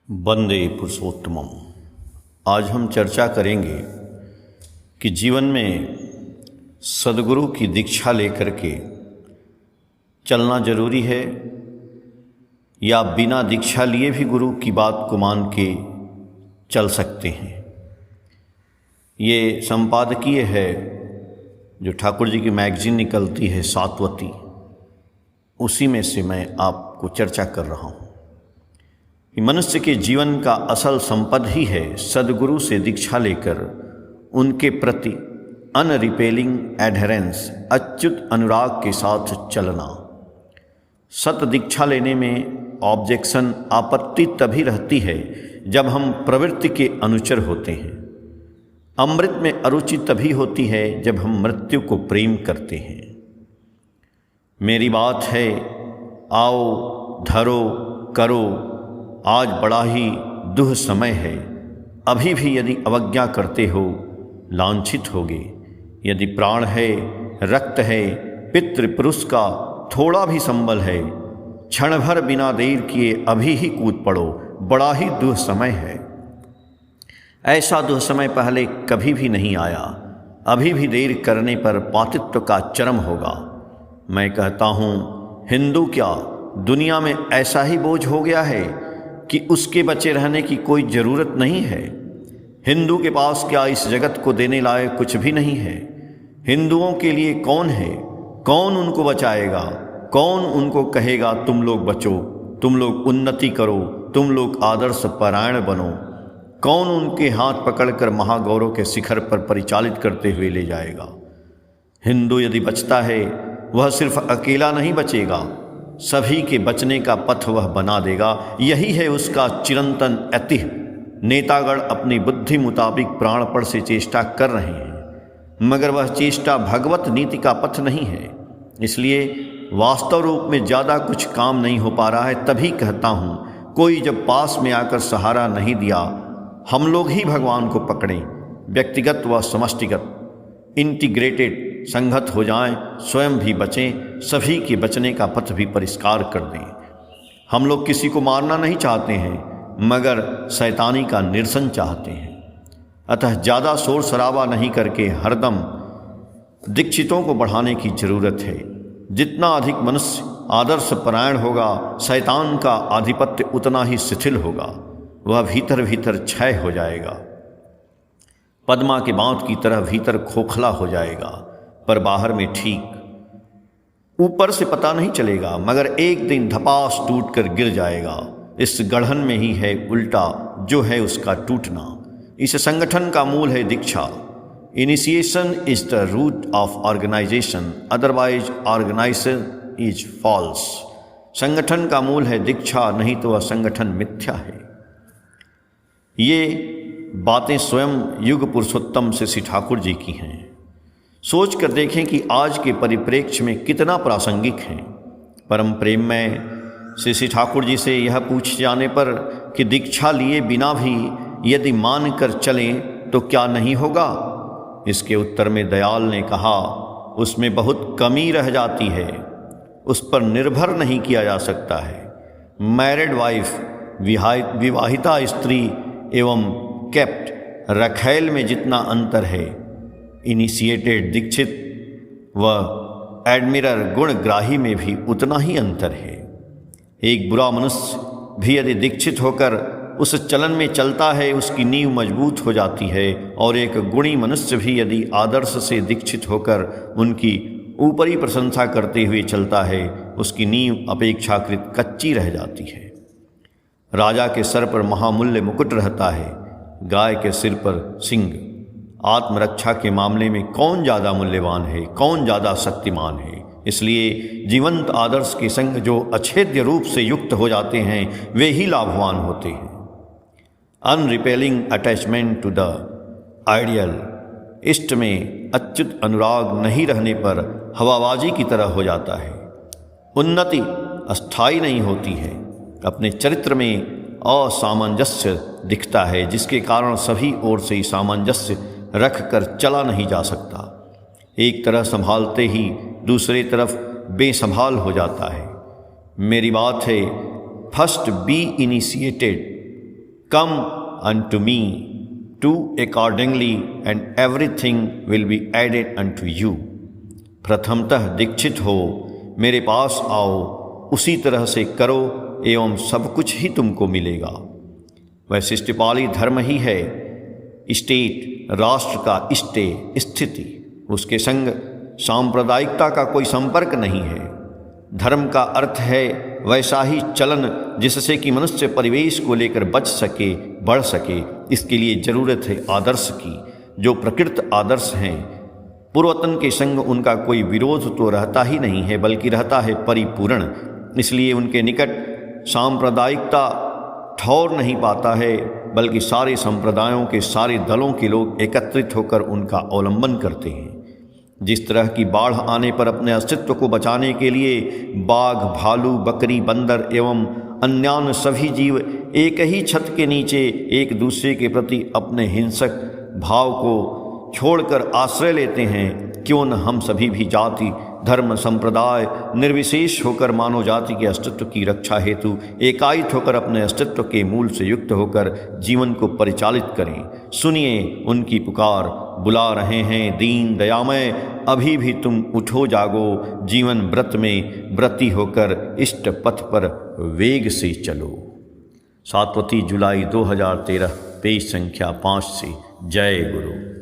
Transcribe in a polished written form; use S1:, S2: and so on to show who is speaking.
S1: वंदे पुरुषोत्तमम। आज हम चर्चा करेंगे कि जीवन में सद्गुरु की दीक्षा लेकर के चलना जरूरी है या बिना दीक्षा लिए भी गुरु की बात को मान के चल सकते हैं। ये संपादकीय है जो ठाकुर जी की मैगजीन निकलती है सातवती, उसी में से मैं आपको चर्चा कर रहा हूँ। मनुष्य के जीवन का असल संपद ही है सद्गुरु से दीक्षा लेकर उनके प्रति अनरिपेलिंग एडहेरेंस, अच्युत अनुराग के साथ चलना। सत दीक्षा लेने में ऑब्जेक्शन, आपत्ति तभी रहती है जब हम प्रवृत्ति के अनुचर होते हैं। अमृत में अरुचि तभी होती है जब हम मृत्यु को प्रेम करते हैं। मेरी बात है, आओ धरो करो, आज बड़ा ही दुह समय है। अभी भी यदि अवज्ञा करते हो लांछित होगे। यदि प्राण है, रक्त है, पितृपुरुष का थोड़ा भी संबल है, क्षण भर बिना देर किए अभी ही कूद पड़ो, बड़ा ही दुह समय है। ऐसा दुह समय पहले कभी भी नहीं आया। अभी भी देर करने पर पातित्व का चरम होगा। मैं कहता हूँ, हिंदू क्या दुनिया में ऐसा ही बोझ हो गया है कि उसके बचे रहने की कोई ज़रूरत नहीं है। हिंदू के पास क्या इस जगत को देने लायक कुछ भी नहीं है। हिंदुओं के लिए कौन है? कौन उनको बचाएगा? कौन उनको कहेगा तुम लोग बचो, तुम लोग उन्नति करो, तुम लोग आदर्श परायण बनो? कौन उनके हाथ पकड़कर महागौरव के शिखर पर परिचालित करते हुए ले जाएगा? हिंदू यदि बचता है, वह सिर्फ अकेला नहीं बचेगा, सभी के बचने का पथ वह बना देगा। यही है उसका चिरंतन ऐतिह्य। नेतागण अपनी बुद्धि मुताबिक प्राणपण से चेष्टा कर रहे हैं, मगर वह चेष्टा भगवत नीति का पथ नहीं है। इसलिए वास्तव रूप में ज़्यादा कुछ काम नहीं हो पा रहा है। तभी कहता हूँ, कोई जब पास में आकर सहारा नहीं दिया, हम लोग ही भगवान को पकड़ें। व्यक्तिगत व समष्टिगत इंटीग्रेटेड संगत हो जाएं, स्वयं भी बचें, सभी के बचने का पथ भी परिष्कार कर दें। हम लोग किसी को मारना नहीं चाहते हैं, मगर शैतानी का निरसन चाहते हैं। अतः ज़्यादा शोर शराबा नहीं करके हरदम दीक्षितों को बढ़ाने की जरूरत है। जितना अधिक मनुष्य आदर्श परायण होगा, शैतान का आधिपत्य उतना ही शिथिल होगा। वह भीतर भीतर क्षय हो जाएगा। पद्मा के बाँध की तरह भीतर खोखला हो जाएगा, पर बाहर में ठीक। ऊपर से पता नहीं चलेगा, मगर एक दिन धपास टूट कर गिर जाएगा। इस गढ़न में ही है उल्टा जो है उसका टूटना। इस संगठन का मूल है दीक्षा। Initiation is the root of organization, otherwise organization is false. संगठन का मूल है दीक्षा, नहीं तो वह संगठन मिथ्या है। ये बातें स्वयं युग पुरुषोत्तम श्री ठाकुर जी की हैं। सोच कर देखें कि आज के परिप्रेक्ष्य में कितना प्रासंगिक हैं। परम प्रेम में श्री ठाकुर जी से यह पूछ जाने पर कि दीक्षा लिए बिना भी यदि मान कर चलें तो क्या नहीं होगा, इसके उत्तर में दयाल ने कहा, उसमें बहुत कमी रह जाती है, उस पर निर्भर नहीं किया जा सकता है। मैरिड वाइफ, विवाहिता स्त्री एवं कैप्ट रखैल में जितना अंतर है, इनिशिएटेड दीक्षित व एडमिरर गुणग्राही में भी उतना ही अंतर है। एक बुरा मनुष्य भी यदि दीक्षित होकर उस चलन में चलता है, उसकी नींव मजबूत हो जाती है, और एक गुणी मनुष्य भी यदि आदर्श से दीक्षित होकर उनकी ऊपरी प्रशंसा करते हुए चलता है, उसकी नींव अपेक्षाकृत कच्ची रह जाती है। राजा के सर पर महामूल्य मुकुट रहता है, गाय के सिर पर सिंग। आत्मरक्षा के मामले में कौन ज़्यादा मूल्यवान है, कौन ज़्यादा शक्तिमान है? इसलिए जीवंत आदर्श के संग जो अछेद्य रूप से युक्त हो जाते हैं, वे ही लाभवान होते हैं। अनरिपेलिंग अटैचमेंट टू द आइडियल, इष्ट में अच्युत अनुराग नहीं रहने पर हवाबाजी की तरह हो जाता है। उन्नति अस्थायी नहीं होती है। अपने चरित्र में असामंजस्य दिखता है, जिसके कारण सभी ओर से सामंजस्य रख कर चला नहीं जा सकता। एक तरह संभालते ही दूसरी तरफ बेसंभाल हो जाता है। मेरी बात है, first be initiated, come unto me, to accordingly and everything will be added unto you. प्रथमतः दीक्षित हो, मेरे पास आओ, उसी तरह से करो एवं सब कुछ ही तुमको मिलेगा। वह शिष्टपाली धर्म ही है, स्टेट, राष्ट्र का स्टे, स्थिति, उसके संग सांप्रदायिकता का कोई संपर्क नहीं है। धर्म का अर्थ है वैसा ही चलन जिससे कि मनुष्य परिवेश को लेकर बच सके, बढ़ सके। इसके लिए जरूरत है आदर्श की, जो प्रकृत आदर्श हैं। पूर्वतन के संग उनका कोई विरोध तो रहता ही नहीं है, बल्कि रहता है परिपूर्ण। इसलिए उनके निकट सांप्रदायिकता ठौर नहीं पाता है, बल्कि सारे संप्रदायों के सारे दलों के लोग एकत्रित होकर उनका अवलंबन करते हैं। जिस तरह की बाढ़ आने पर अपने अस्तित्व को बचाने के लिए बाघ, भालू, बकरी, बंदर एवं अन्यान्य सभी जीव एक ही छत के नीचे एक दूसरे के प्रति अपने हिंसक भाव को छोड़कर आश्रय लेते हैं, क्यों न हम सभी भी जाति, धर्म, संप्रदाय निर्विशेष होकर मानव जाति के अस्तित्व की रक्षा हेतु एकायित होकर अपने अस्तित्व के मूल से युक्त होकर जीवन को परिचालित करें। सुनिए उनकी पुकार, बुला रहे हैं दीन दयामय, अभी भी तुम उठो जागो, जीवन व्रत में व्रती होकर इष्ट पथ पर वेग से चलो। सातवती जुलाई 2013, पेज संख्या 5 से। जय गुरु।